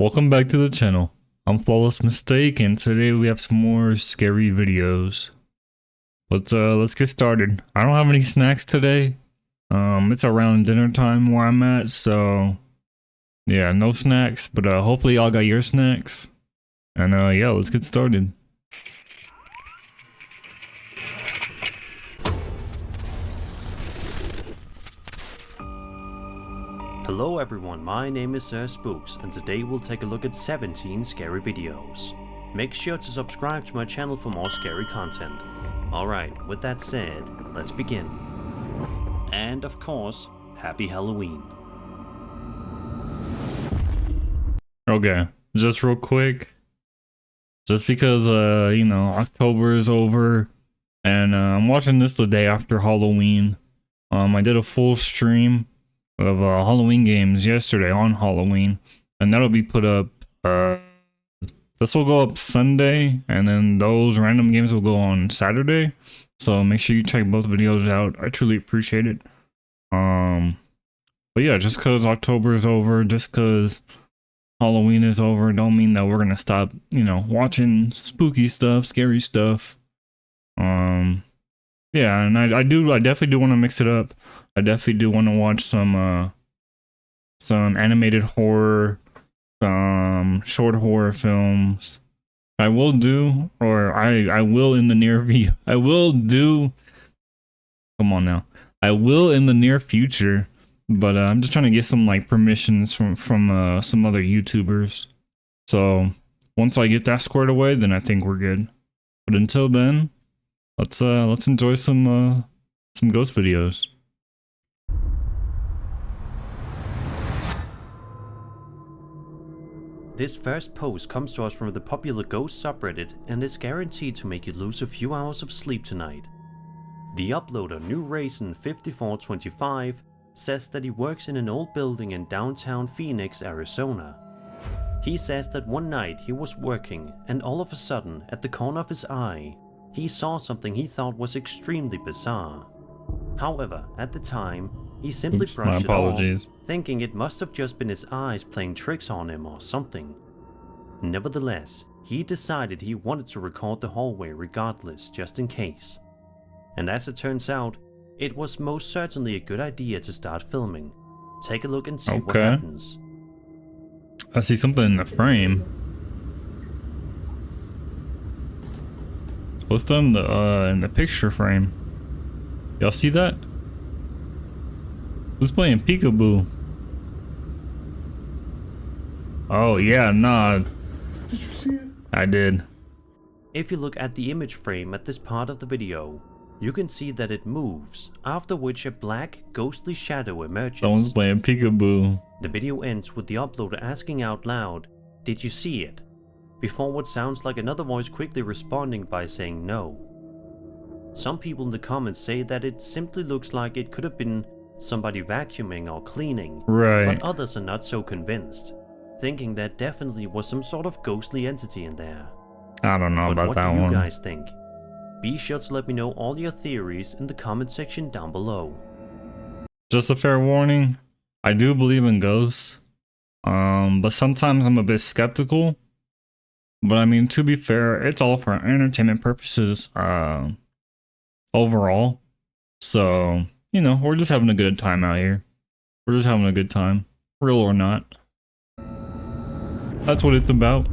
Welcome back to the channel. I'm Flawless Mistake, and today we have some more scary videos. Let's get started. I don't have any snacks today. It's around dinner time where I'm at, so yeah, no snacks, but hopefully y'all got your snacks. And yeah, let's get started. Hello everyone, my name is Sir Spooks, and today we'll take a look at 17 scary videos. Make sure to subscribe to my channel for more scary content. Alright, with that said, let's begin. And of course, happy Halloween. Okay, just real quick. Just because, you know, October is over, and I'm watching this the day after Halloween. I did a full stream of Halloween games yesterday on Halloween, and that'll be put up. This will go up Sunday, and then those random games will go on Saturday. So make sure you check both videos out. I truly appreciate it. But yeah, just because October is over, just because Halloween is over, don't mean that we're gonna stop, you know, watching spooky stuff, scary stuff. Yeah, and I definitely do want to mix it up. I definitely do want to watch some animated horror, some short horror films. I will do, or I will in the near future. I will do. Come on now. I will in the near future, but I'm just trying to get some like permissions from some other YouTubers. So once I get that squared away, then I think we're good. But until then, let's enjoy some ghost videos. This first post comes to us from the popular Ghost subreddit and is guaranteed to make you lose a few hours of sleep tonight. The uploader NewRaisin5425 says that he works in an old building in downtown Phoenix, Arizona. He says that one night he was working and all of a sudden, at the corner of his eye, he saw something he thought was extremely bizarre. However, at the time, he simply brushed it off, thinking it must have just been his eyes playing tricks on him or something. Nevertheless, he decided he wanted to record the hallway regardless, just in case. And as it turns out, it was most certainly a good idea to start filming. Take a look and see what happens. I see something in the frame. What's done in the picture frame? Y'all see that? Who's playing peekaboo? Oh yeah, nah. Did you see it? I did. If you look at the image frame at this part of the video, you can see that it moves, after which a black, ghostly shadow emerges. Someone's playing peekaboo. The video ends with the uploader asking out loud, "Did you see it?" before what sounds like another voice quickly responding by saying no. Some people in the comments say that it simply looks like it could have been somebody vacuuming or cleaning, Right. but others are not so convinced, thinking there definitely was some sort of ghostly entity in there. I don't know about that one. What do you one. guys think? Be sure to let me know all your theories in the comment section down below. Just a fair warning, I do believe in ghosts, but sometimes I'm a bit skeptical. But I mean, to be fair, it's all for entertainment purposes, overall. So, you know, we're just having a good time out here. We're just having a good time, real or not. That's what it's about.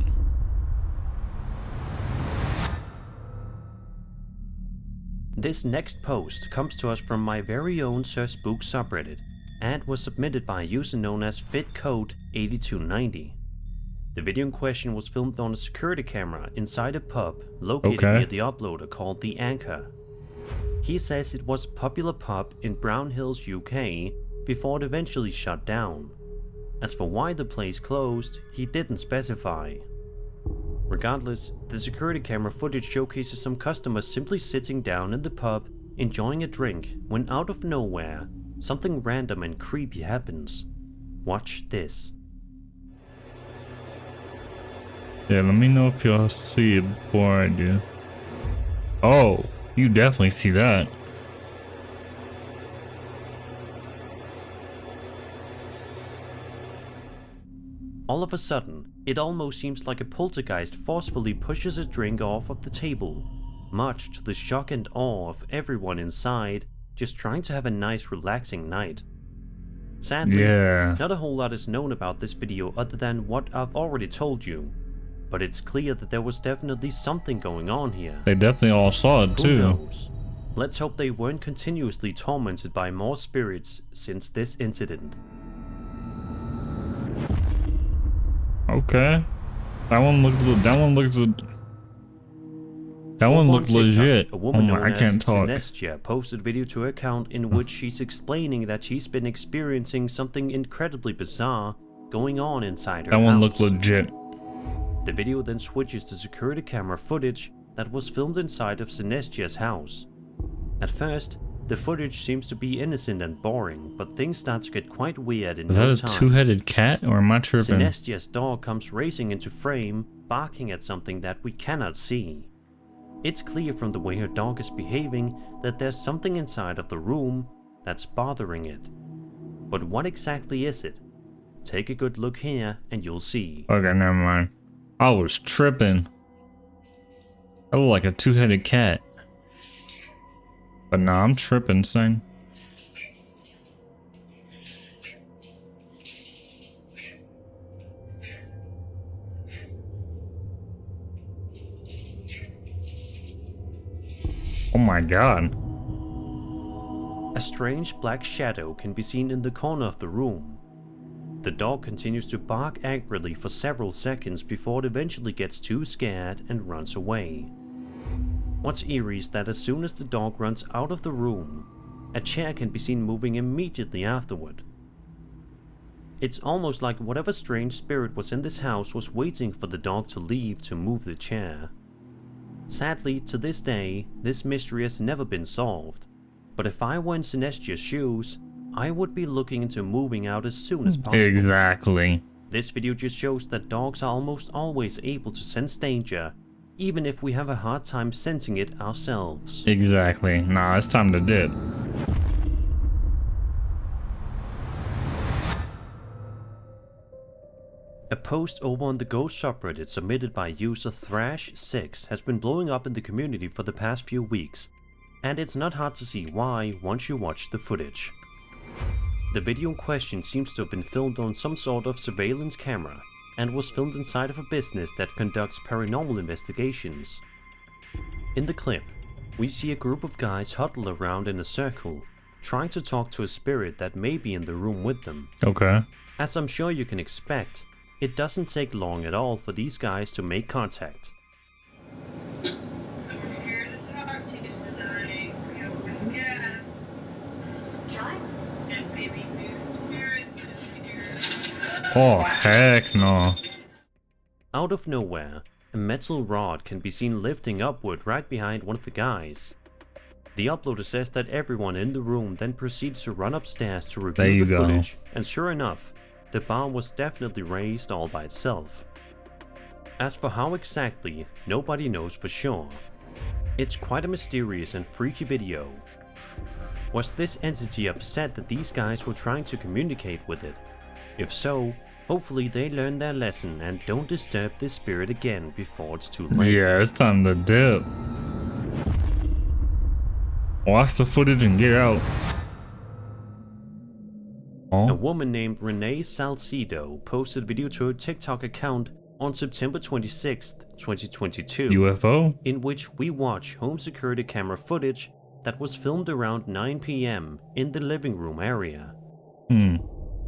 This next post comes to us from my very own Sir Spook subreddit and was submitted by a user known as FitCode8290. The video in question was filmed on a security camera inside a pub located near the uploader called The Anchor. He says it was a popular pub in Brown Hills, UK, before it eventually shut down. As for why the place closed, he didn't specify. Regardless, the security camera footage showcases some customers simply sitting down in the pub, enjoying a drink, when out of nowhere, something random and creepy happens. Watch this. Yeah, let me know if y'all see it before I do. Oh, you definitely see that. All of a sudden, it almost seems like a poltergeist forcefully pushes a drink off of the table, much to the shock and awe of everyone inside, just trying to have a nice relaxing night. Sadly, Yeah. not a whole lot is known about this video other than what I've already told you, but it's clear that there was definitely something going on here. They definitely all saw it Who too. knows? Let's hope they weren't continuously tormented by more spirits since this incident. Okay. That one looked legit. A woman known I as can't talk. Synestia posted a video to her account in which she's explaining that she's been experiencing something incredibly bizarre going on inside her That house. one looked legit. The video then switches to security camera footage that was filmed inside of Synestia's house. At first, the footage seems to be innocent and boring, but things start to get quite weird in Is that no a time. two-headed cat or am I tripping? Synestia's dog comes racing into frame, barking at something that we cannot see. It's clear from the way her dog is behaving that there's something inside of the room that's bothering it. But what exactly is it? Take a good look here and you'll see. Okay, never mind. I was tripping. I look like a two-headed cat. But nah, I'm tripping, son. Oh my god. A strange black shadow can be seen in the corner of the room. The dog continues to bark angrily for several seconds before it eventually gets too scared and runs away. What's eerie is that as soon as the dog runs out of the room, a chair can be seen moving immediately afterward. It's almost like whatever strange spirit was in this house was waiting for the dog to leave to move the chair. Sadly, to this day, this mystery has never been solved, but if I were in Synestia's shoes, I would be looking into moving out as soon as possible. Exactly. This video just shows that dogs are almost always able to sense danger, even if we have a hard time sensing it ourselves. Exactly. Nah, it's time to dip. A post over on the Ghost subreddit submitted by user Thrash6 has been blowing up in the community for the past few weeks, and it's not hard to see why once you watch the footage. The video in question seems to have been filmed on some sort of surveillance camera, and was filmed inside of a business that conducts paranormal investigations. In the clip, we see a group of guys huddle around in a circle, trying to talk to a spirit that may be in the room with them. Okay. As I'm sure you can expect, it doesn't take long at all for these guys to make contact. Oh, heck no. Out of nowhere, a metal rod can be seen lifting upward right behind one of the guys. The uploader says that everyone in the room then proceeds to run upstairs to There review you the go. footage, and sure enough, the bar was definitely raised all by itself. As for how exactly, nobody knows for sure. It's quite a mysterious and freaky video. Was this entity upset that these guys were trying to communicate with it? If so, hopefully they learn their lesson and don't disturb this spirit again before it's too late. Yeah, it's time to dip. Watch the footage and get out. A Oh, woman named Renee Salcido posted a video to her TikTok account on September 26th, 2022, UFO? in which we watch home security camera footage that was filmed around 9 PM in the living room area.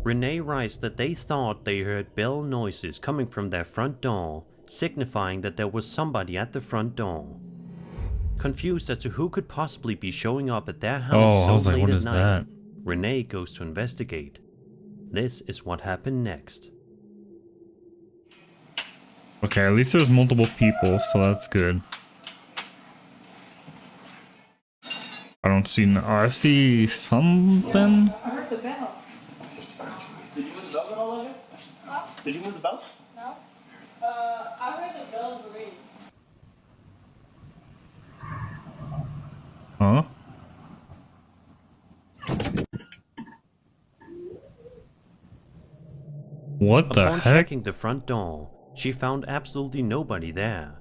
Renee writes that they thought they heard bell noises coming from their front door, signifying that there was somebody at the front door. Confused as to who could possibly be showing up at their house Oh, I was so like, late what at is night, that? Renee goes to investigate. This is what happened next. Okay, at least there's multiple people, so that's good. I don't see no, I see something. I heard the bell. Did you move the bell at all, Logan? Huh? Did you move the bell? No? I heard the bells ring. Huh? What the Upon heck? checking the front door, she found absolutely nobody there.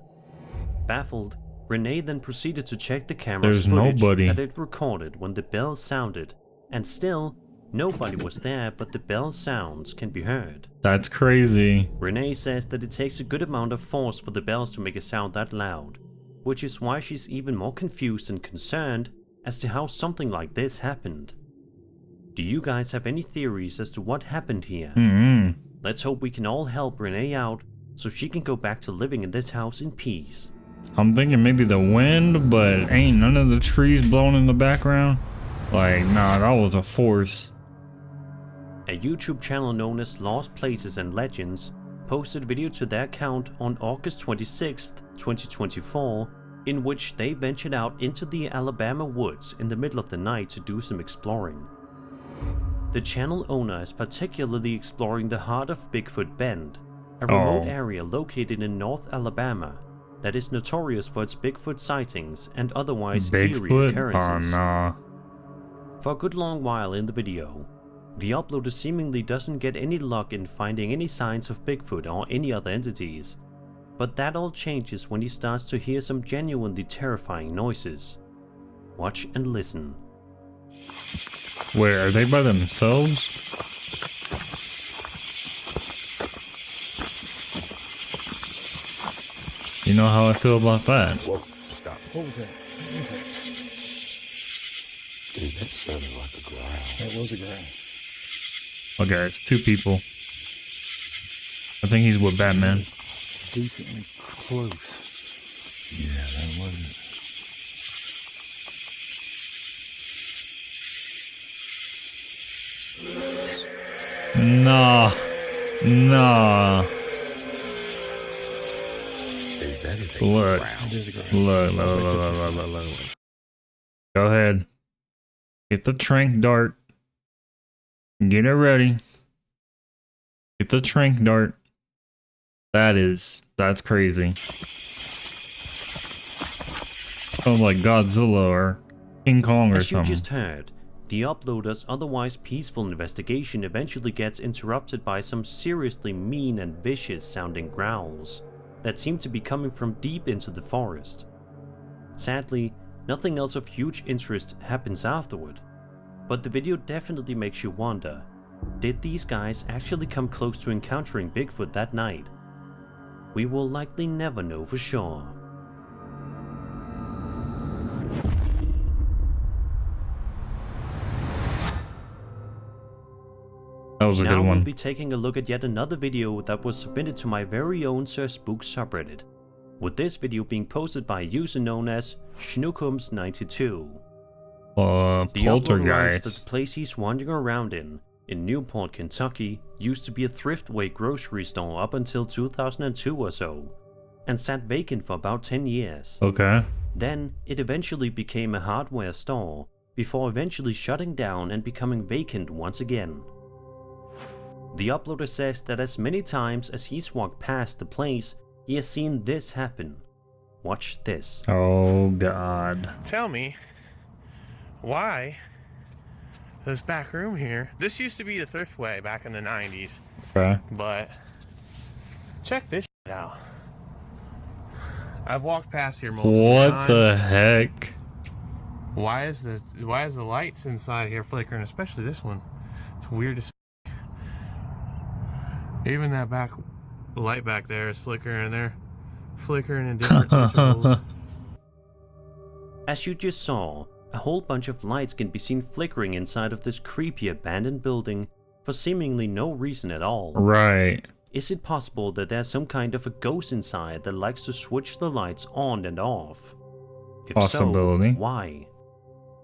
Baffled, Renee then proceeded to check the camera's There's footage nobody. that it recorded when the bell sounded, and still, nobody was there, but the bell sounds can be heard. That's crazy. Renee says that it takes a good amount of force for the bells to make a sound that loud, which is why she's even more confused and concerned as to how something like this happened. Do you guys have any theories as to what happened here? Let's hope we can all help Renee out so she can go back to living in this house in peace. I'm thinking maybe the wind, but ain't none of the trees blowing in the background. Like, nah, that was a force. A YouTube channel known as Lost Places and Legends posted a video to their account on August 26th, 2024, in which they ventured out into the Alabama woods in the middle of the night to do some exploring. The channel owner is particularly exploring the heart of Bigfoot Bend, a remote area located in North Alabama that is notorious for its Bigfoot sightings and otherwise eerie Bigfoot? occurrences. Oh, nah. For a good long while in the video, the uploader seemingly doesn't get any luck in finding any signs of Bigfoot or any other entities, but that all changes when he starts to hear some genuinely terrifying noises. Watch and listen. Wait, are they by themselves? You know how I feel about that. Whoa, stop. What was that? What was that? Dude, that sounded like a growl. That was a growl. Okay, it's two people. I think he's with Batman. Decently close. Yeah, that wasn't. Nah. Nah. Dude, that is a Look. growl. It is a growl. Look. Go ahead. Get the trank dart. Get it ready. Get the trank dart. That's crazy. Sounds like Godzilla or King Kong or As you something. just heard, the uploader's otherwise peaceful investigation eventually gets interrupted by some seriously mean and vicious sounding growls that seem to be coming from deep into the forest. Sadly, nothing else of huge interest happens afterward, but the video definitely makes you wonder, did these guys actually come close to encountering Bigfoot that night? We will likely never know for sure. That was a Now good we'll one. be taking a look at yet another video that was submitted to my very own Sir Spook subreddit, with this video being posted by a user known as Schnookums92. The uploader writes that Poltergeist. the place he's wandering around in Newport, Kentucky, used to be a Thriftway grocery store up until 2002 or so, and sat vacant for about 10 years. Okay. Then, it eventually became a hardware store, before eventually shutting down and becoming vacant once again. The uploader says that as many times as he's walked past the place, he has seen this happen. Watch this. Oh God. Tell me why this back room here. This used to be the Thriftway back in the 90s, Okay. but check this shit out. I've walked past here multiple What times. the heck? Why is the lights inside here flickering? Especially this one. It's weird as. Even that back light back there is flickering. They're flickering in different intervals. As you just saw, a whole bunch of lights can be seen flickering inside of this creepy abandoned building for seemingly no reason at all. Right. Is it possible that there's some kind of a ghost inside that likes to switch the lights on and off? If Possibility. so, why?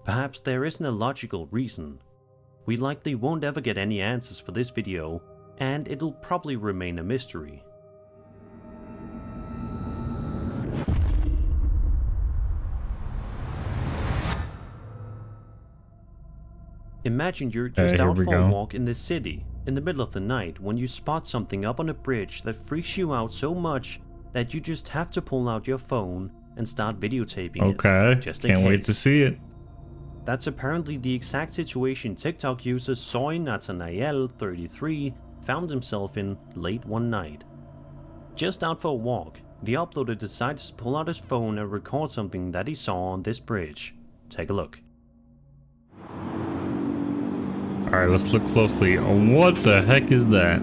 Perhaps there isn't a logical reason. We likely won't ever get any answers for this video, and it'll probably remain a mystery. Imagine you're just here out we for a go. walk in the city, in the middle of the night, when you spot something up on a bridge that freaks you out so much that you just have to pull out your phone and start videotaping it. Okay. Just in Can't wait case. to see it. That's apparently the exact situation TikTok user Soy Nathanael 33 found himself in late one night. Just out for a walk, the uploader decided to pull out his phone and record something that he saw on this bridge. Take a look. Alright, let's look closely. What the heck is that?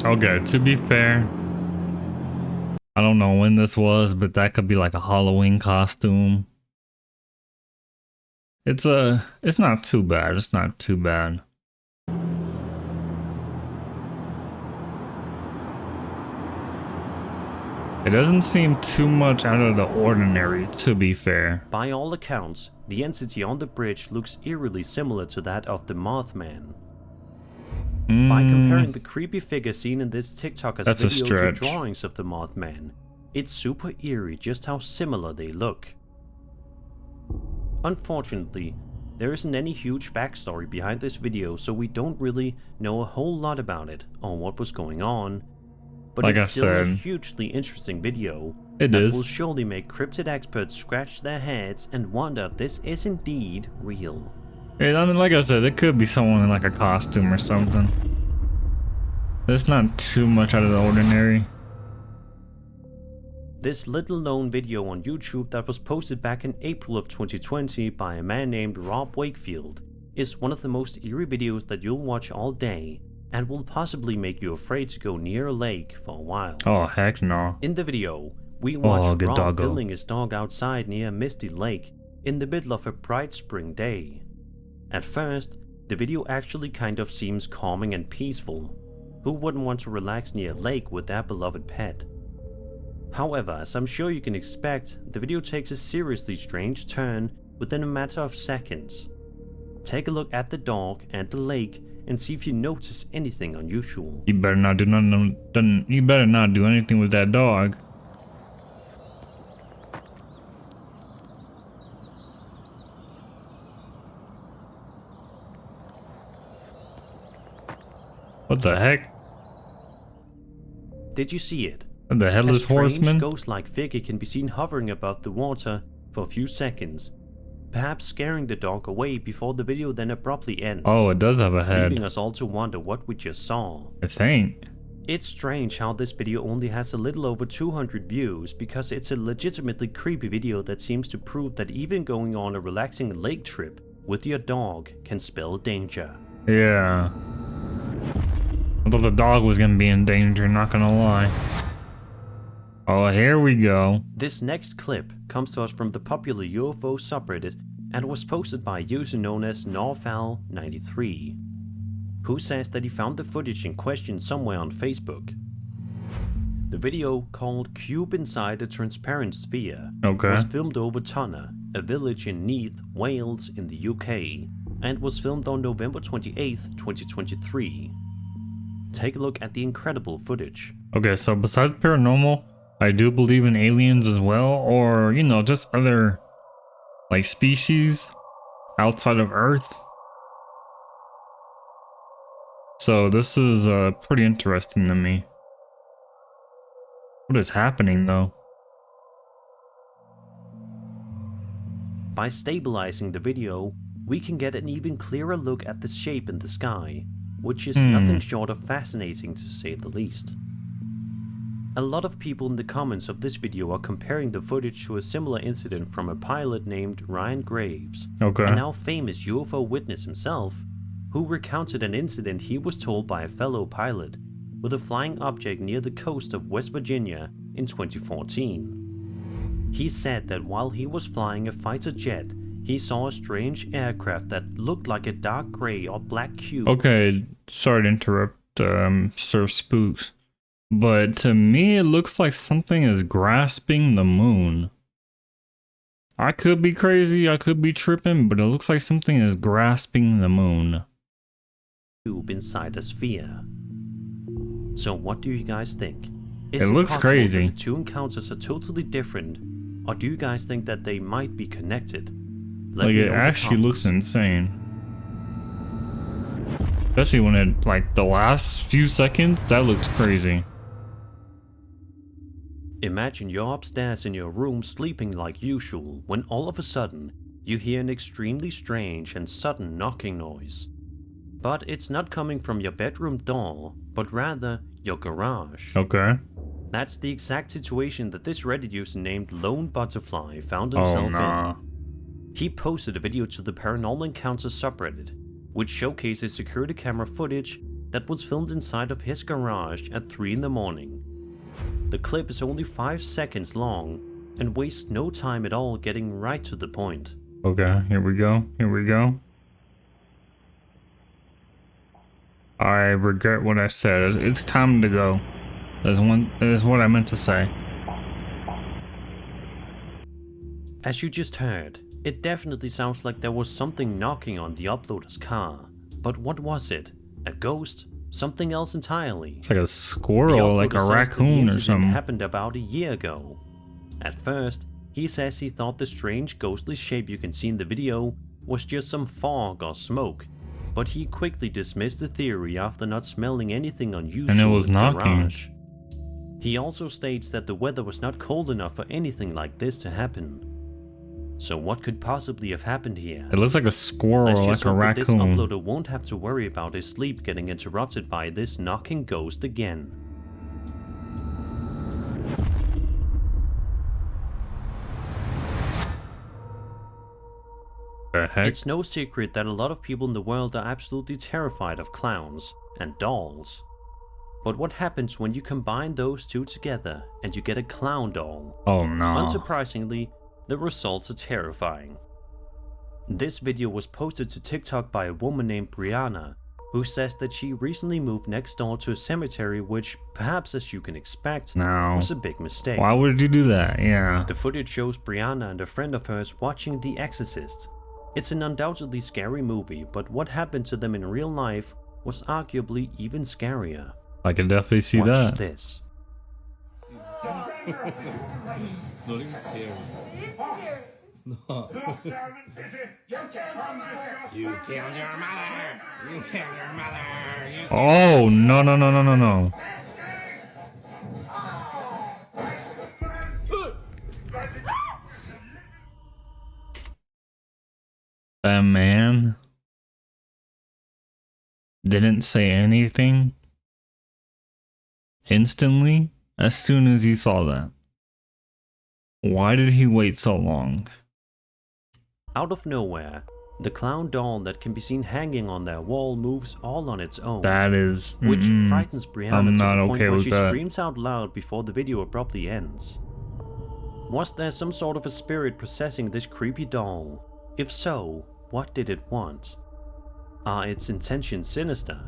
Okay, to be fair, I don't know when this was, but that could be like a Halloween costume. It's not too bad. It's not too bad. It doesn't seem too much out of the ordinary, to be fair. By all accounts, the entity on the bridge looks eerily similar to that of the Mothman. By comparing the creepy figure seen in this TikToker's That's a video to stretch. drawings of the Mothman, it's super eerie just how similar they look. Unfortunately, there isn't any huge backstory behind this video, so we don't really know a whole lot about it or what was going on. But Like it's I still a said, hugely interesting video it that is. will surely make cryptid experts scratch their heads and wonder if this is indeed real. I mean, like I said, it could be someone in like a costume or something. It's not too much out of the ordinary. This little known video on YouTube that was posted back in April of 2020 by a man named Rob Wakefield is one of the most eerie videos that you'll watch all day and will possibly make you afraid to go near a lake for a while. Oh, heck no. In the video, we watch good Rob doggo. filming his dog outside near a misty lake in the middle of a bright spring day. At first, the video actually kind of seems calming and peaceful. Who wouldn't want to relax near a lake with their beloved pet? However, as I'm sure you can expect, the video takes a seriously strange turn within a matter of seconds. Take a look at the dog and the lake and see if you notice anything unusual. You better not do nothing. You better not do anything with that dog. What the heck? Did you see it? The A headless strange horseman? ghost-like figure can be seen hovering above the water for a few seconds, perhaps scaring the dog away before the video then abruptly ends, Oh, it does have a leaving head. us all to wonder what we just saw. I think. It's strange how this video only has a little over 200 views because it's a legitimately creepy video that seems to prove that even going on a relaxing lake trip with your dog can spell danger. Yeah. I thought the dog was gonna be in danger, not gonna lie. Oh, here we go. This next clip comes to us from the popular UFO subreddit and was posted by a user known as Norval93, who says that he found the footage in question somewhere on Facebook. The video, called Cube Inside a Transparent Sphere, Okay. was filmed over Tunna, a village in Neath, Wales in the UK, and was filmed on November 28th, 2023. Take a look at the incredible footage. Okay, so besides paranormal, I do believe in aliens as well, or, you know, just other, like, species outside of Earth. So this is pretty interesting to me. What is happening, though? By stabilizing the video, we can get an even clearer look at the shape in the sky, which is nothing short of fascinating to say the least. A lot of people in the comments of this video are comparing the footage to a similar incident from a pilot named Ryan Graves, Okay. a now famous UFO witness himself, who recounted an incident he was told by a fellow pilot with a flying object near the coast of West Virginia in 2014. He said that while he was flying a fighter jet, he saw a strange aircraft that looked like a dark gray or black cube. Okay, sorry to interrupt, Sir Spooks. But to me, it looks like something is grasping the moon. I could be crazy, I could be tripping, but it looks like something is grasping the moon. Cube inside a sphere. So what do you guys think? Is It looks possible crazy. that the two encounters are totally different, or do you guys think that they might be connected? Let Like, me it know in the actually looks comments. insane. Especially when it, like, the last few seconds, that looks crazy. Imagine you're upstairs in your room sleeping like usual when all of a sudden you hear an extremely strange and sudden knocking noise. But it's not coming from your bedroom door, but rather your garage. Okay. That's the exact situation that this Reddit user named Lone Butterfly found Oh, himself nah. in. He posted a video to the Paranormal Encounters subreddit, which showcases security camera footage that was filmed inside of his garage at 3 in the morning. The clip is only 5 seconds long and wastes no time at all getting right to the point. Okay, here we go. Here we go. I regret what I said. It's time to go. That's what I meant to say. As you just heard, it definitely sounds like there was something knocking on the uploader's car. But what was it? A ghost? Something else entirely? It's like a squirrel, like a uploader says that the raccoon or incident something. happened about a year ago. At first, he says he thought the strange ghostly shape you can see in the video was just some fog or smoke, but he quickly dismissed the theory after not smelling anything unusual And it was in the knocking. garage. He also states that the weather was not cold enough for anything like this to happen. So what could possibly have happened here? It looks like a squirrel, Let's like just a hope that this raccoon. uploader won't have to worry about his sleep getting interrupted by this knocking ghost again. The heck? It's no secret that a lot of people in the world are absolutely terrified of clowns and dolls. But what happens when you combine those two together and you get a clown doll? Oh no. Unsurprisingly, the results are terrifying. This video was posted to TikTok by a woman named Brianna, who says that she recently moved next door to a cemetery which, perhaps as you can expect, No. was a big mistake. Why would you do that? Yeah. The footage shows Brianna and a friend of hers watching The Exorcist. It's an undoubtedly scary movie, but what happened to them in real life was arguably even scarier. I can definitely see Watch that. this. Oh no no no no no no. That man didn't say anything instantly as soon as he saw that. Why did he wait so long? Out of nowhere, the clown doll that can be seen hanging on their wall moves all on its own, That is which frightens Brianna I'm to not the point okay where with she that. screams out loud before the video abruptly ends. Was there some sort of a spirit possessing this creepy doll? If so, what did it want? Are its intentions sinister?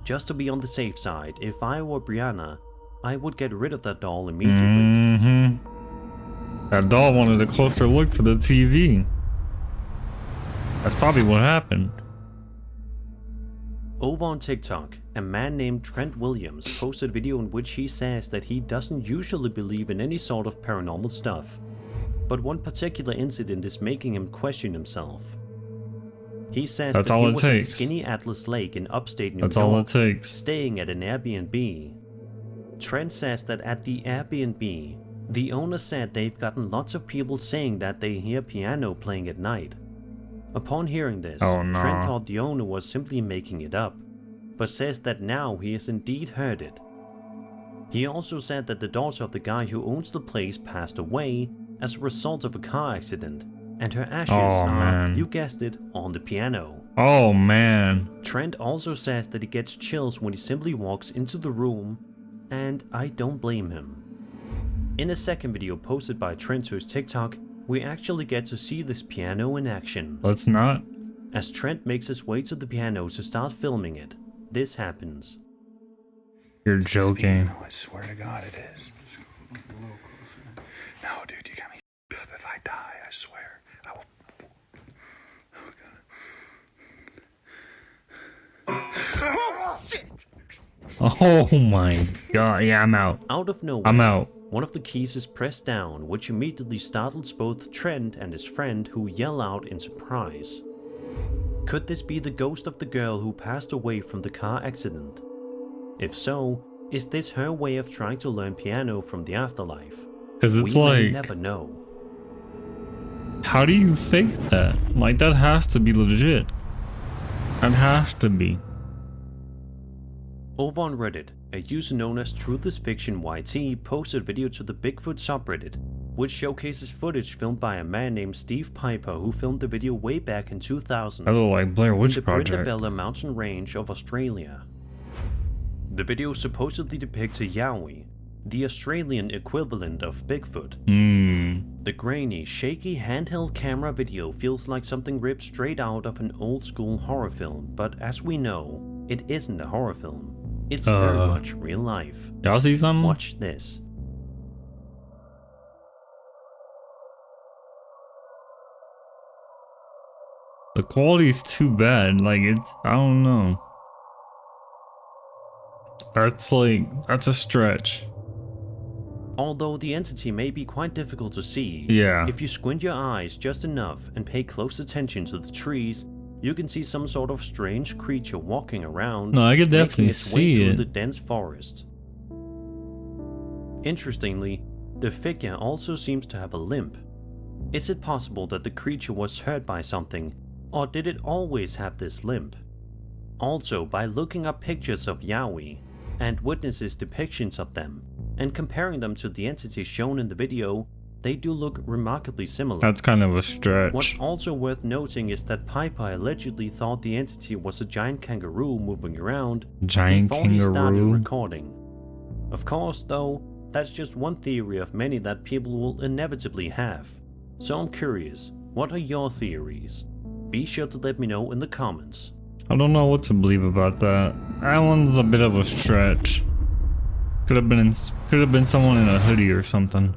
Just to be on the safe side, if I were Brianna, I would get rid of that doll immediately. Mm-hmm. That doll wanted a closer look to the TV. That's probably what happened. Over on TikTok, a man named Trent Williams posted a video in which he says that he doesn't usually believe in any sort of paranormal stuff, but one particular incident is making him question himself. He says That's that all he it was takes. at Skinny Atlas Lake in upstate New That's York, all it takes. staying at an Airbnb. Trent says that at the Airbnb, the owner said they've gotten lots of people saying that they hear piano playing at night. Upon hearing this, Oh, no. Trent thought the owner was simply making it up, but says that now he has indeed heard it. He also said that the daughter of the guy who owns the place passed away as a result of a car accident, and her ashes Oh, are, man. you guessed it, on the piano. Oh man. Trent also says that he gets chills when he simply walks into the room, and I don't blame him. In a second video posted by Trent to his TikTok, we actually get to see this piano in action. Let's not. As Trent makes his way to the piano to start filming it, this happens. You're joking. I swear to God it is. No, dude, you got me up. If I die, I swear. I will. Oh, shit! Oh my god. Yeah, I'm out. Out of nowhere, I'm out. one of the keys is pressed down, which immediately startles both Trent and his friend, who yell out in surprise. Could this be the ghost of the girl who passed away from the car accident? If so, is this her way of trying to learn piano from the afterlife? Because it's We may like, never know. how do you fake that? Like, that has to be legit. It has to be. Over on Reddit, a user known as Truth is Fiction YT posted a video to the Bigfoot subreddit, which showcases footage filmed by a man named Steve Piper who filmed the video way back in 2000 I look like Blair in Witch the Project. Brindabella mountain range of Australia. The video supposedly depicts a yowie, the Australian equivalent of Bigfoot. The grainy, shaky handheld camera video feels like something ripped straight out of an old school horror film, but as we know, it isn't a horror film. It's very much real life. Y'all see something? Watch this. The quality's too bad. Like, it's, I don't know. That's a stretch. Although the entity may be quite difficult to see, Yeah. if you squint your eyes just enough and pay close attention to the trees, you can see some sort of strange creature walking around, No, I could making definitely its way see through it. the dense forest. Interestingly, the figure also seems to have a limp. Is it possible that the creature was hurt by something, or did it always have this limp? Also, by looking up pictures of Yowie and witnesses' depictions of them, and comparing them to the entity shown in the video, they do look remarkably similar. That's kind of a What's stretch. also worth noting is that Piper allegedly thought the entity was a giant kangaroo moving around Giant before he started kangaroo. recording. Of course, though, that's just one theory of many that people will inevitably have. So I'm curious, what are your theories? Be sure to let me know in the comments. I don't know what to believe about that. That one's a bit of a stretch. Could have been someone in a hoodie or something.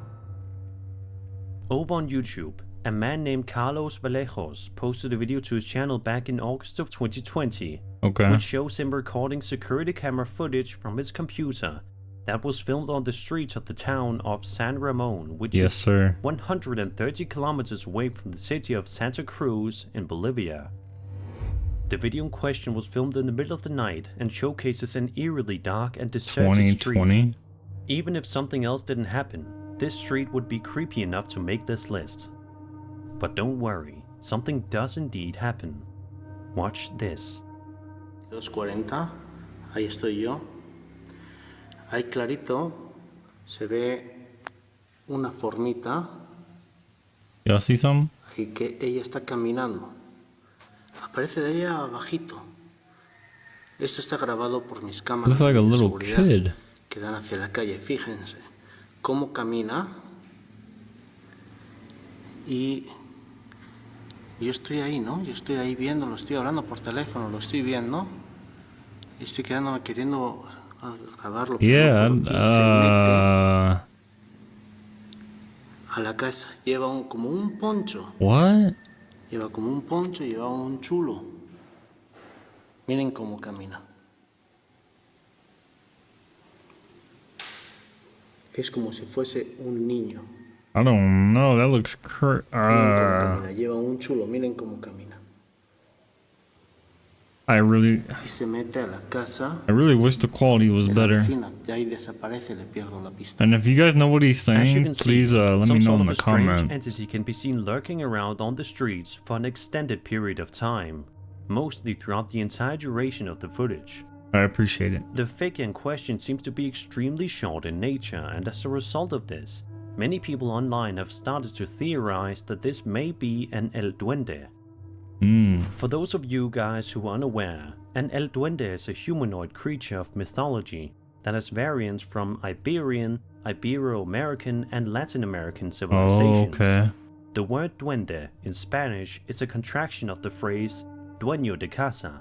Over on YouTube, a man named Carlos Vallejos posted a video to his channel back in August of 2020, Okay. which shows him recording security camera footage from his computer that was filmed on the streets of the town of San Ramon, which Yes, is sir. 130 kilometers away from the city of Santa Cruz in Bolivia. The video in question was filmed in the middle of the night and showcases an eerily dark and deserted street. 2020. Even if something else didn't happen, this street would be creepy enough to make this list. But don't worry, something does indeed happen. Watch this. 2:40, ahí estoy yo. Ahí clarito se ve una formita Y'all see something? y que ella está caminando. Aparece de ella abajito. Esto está grabado por mis cámaras Looks like a de little seguridad kid. que dan hacia la calle. Fíjense cómo camina. Y yo estoy ahí, ¿no? Yo estoy ahí viendo, lo estoy hablando por teléfono, lo estoy viendo. Y estoy quedándome queriendo grabarlo. Yeah. Y se mete a la casa. Lleva como un poncho. What? Lleva como un poncho, lleva un chulo. Miren cómo camina. Es como si fuese un niño. I don't know. That looks Miren cómo camina. Lleva un chulo, miren cómo camina. I really Y se mete a la casa. wish the quality was de la better. vecina. Y ahí desaparece, le pierdo la pista. And if you guys know what he's As you saying, can see, please let some me know sort in of the a strange comments. entity can be seen lurking around on the streets for an extended period of time, mostly throughout the entire duration of the footage. I appreciate it. The figure in question seems to be extremely short in nature, and as a result of this, many people online have started to theorize that this may be an El Duende. For those of you guys who are unaware, an El Duende is a humanoid creature of mythology that has variants from Iberian, Ibero-American, and Latin American Oh, civilizations. okay. The word duende in Spanish is a contraction of the phrase dueño de casa,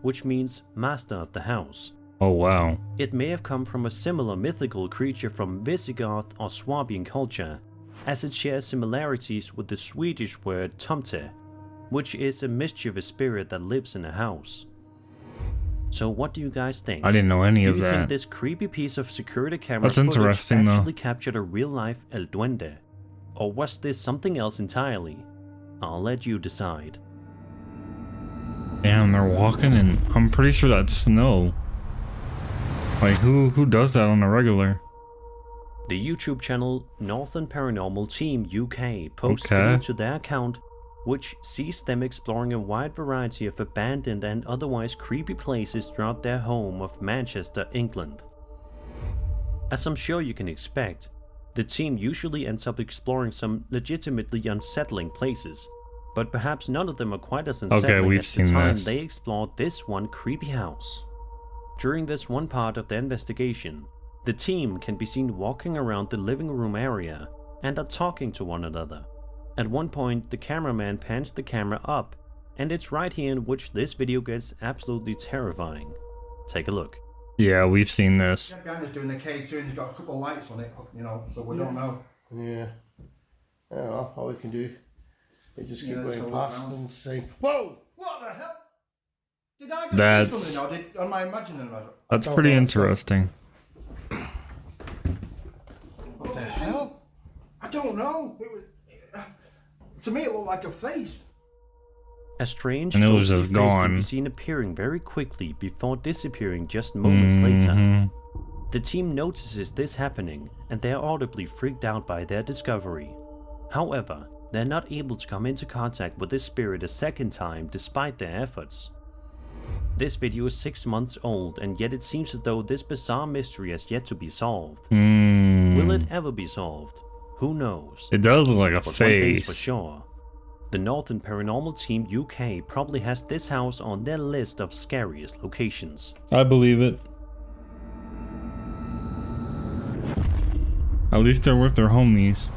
which means master of the house. Oh, wow. It may have come from a similar mythical creature from Visigoth or Swabian culture, as it shares similarities with the Swedish word tomte, which is a mischievous spirit that lives in a house. So what do you guys think? I didn't know any Do of you think that. this creepy piece of security camera That's footage interesting, though. actually captured a real-life El Duende? Or was this something else entirely? I'll let you decide. Damn, they're walking, and I'm pretty sure that's snow. Like, who does that on a regular? The YouTube channel Northern Paranormal Team UK posted Okay. a video to their account which sees them exploring a wide variety of abandoned and otherwise creepy places throughout their home of Manchester, England. As I'm sure you can expect, the team usually ends up exploring some legitimately unsettling places, but perhaps none of them are quite as unsettling we've as the seen time this. they explored this one creepy house. During this one part of the investigation, the team can be seen walking around the living room area and are talking to one another. At one point, the cameraman pans the camera up, and it's right here in which this video gets absolutely terrifying. Take a look. Yeah, we've seen this. That behind us doing the K2 and he's got a couple of lights on it, you know, so we don't know. Yeah. Yeah, well, all we can do is just keep Yeah, going so past now- and say, whoa! What the hell? Did I just That's- see something or am I imagining that? That's Oh, pretty that's interesting. What the hell? I don't know. To me it looked like a face. A strange And it was ghostly just face can gone. be seen appearing very quickly before disappearing just moments later. Mhm. The team notices this happening, and they are audibly freaked out by their discovery. However, they're not able to come into contact with this spirit a second time despite their efforts. This video is 6 months old, and yet it seems as though this bizarre mystery has yet to be solved. Will it ever be solved? Who knows? It does look like a But one thing's for face. sure. The Northern Paranormal Team UK probably has this house on their list of scariest locations. I believe it. At least they're with their homies.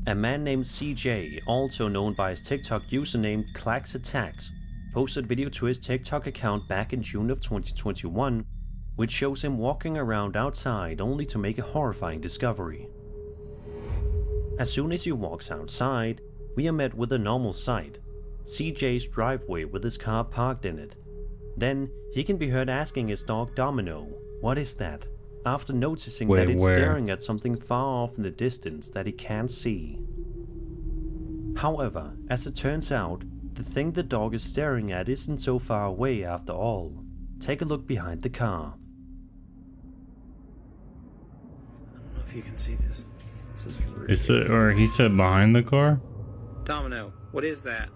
A man named CJ, also known by his TikTok username Clax Attacks, posted a video to his TikTok account back in June of 2021, which shows him walking around outside only to make a horrifying discovery. As soon as he walks outside, we are met with a normal sight, CJ's driveway with his car parked in it. Then he can be heard asking his dog Domino, "What is that?" after noticing Wait, that it's where? staring at something far off in the distance that he can't see. However, as it turns out, the thing the dog is staring at isn't so far away after all. Take a look behind the car. I don't know if you can see this. This is really Is it, or he said behind the car? Domino, what is that?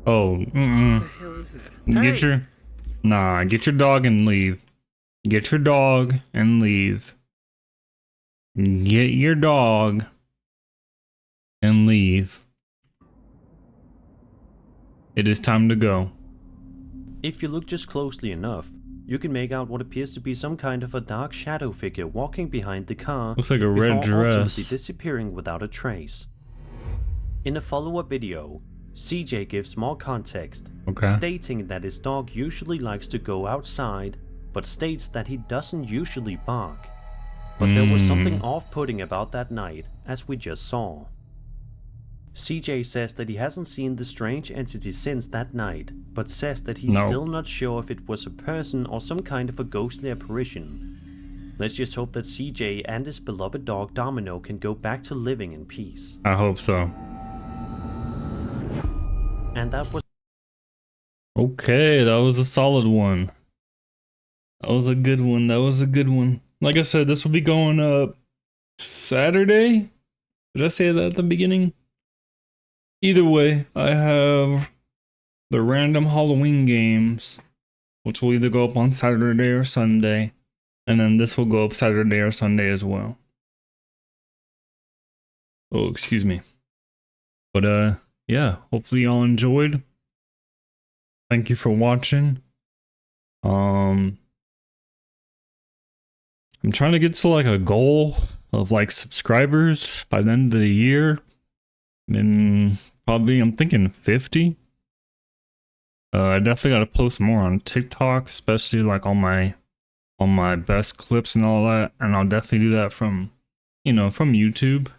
Oh, What the hell is that? Get your dog and leave. Get your dog and leave. Get your dog and leave. It is time to go. If you look just closely enough, you can make out what appears to be some kind of a dark shadow figure walking behind the car. Looks like a red before ultimately dress. disappearing without a trace. In a follow-up video, CJ gives more context, Okay. stating that his dog usually likes to go outside, but states that he doesn't usually bark. But there was something off-putting about that night, as we just saw. CJ says that he hasn't seen the strange entity since that night, but says that he's No. still not sure if it was a person or some kind of a ghostly apparition. Let's just hope that CJ and his beloved dog Domino can go back to living in peace. I hope so. And that was Okay, that was a solid one. That was a good one. That was a good one. Like I said, this will be going up Saturday. Did I say that at the beginning? Either way, I have the random Halloween games, which will either go up on Saturday or Sunday. And then this will go up Saturday or Sunday as well. Oh, excuse me. But yeah, hopefully y'all enjoyed. Thank you for watching. I'm trying to get to like a goal of like subscribers by the end of the year. And probably I'm thinking 50. I definitely got to post more on TikTok, especially like on my best clips and all that. And I'll definitely do that from YouTube.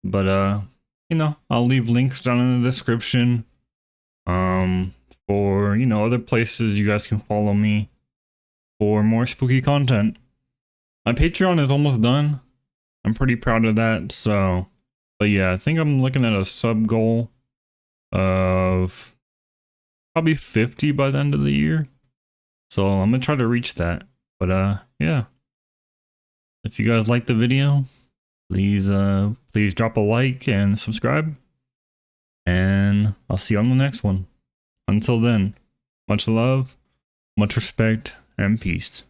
But I'll leave links down in the description. For other places you guys can follow me for more spooky content. My Patreon is almost done. I'm pretty proud of that. So, but yeah, I think I'm looking at a sub goal of probably 50 by the end of the year. So I'm gonna try to reach that. But yeah. If you guys like the video, please drop a like and subscribe. And I'll see you on the next one. Until then, much love, much respect, and peace.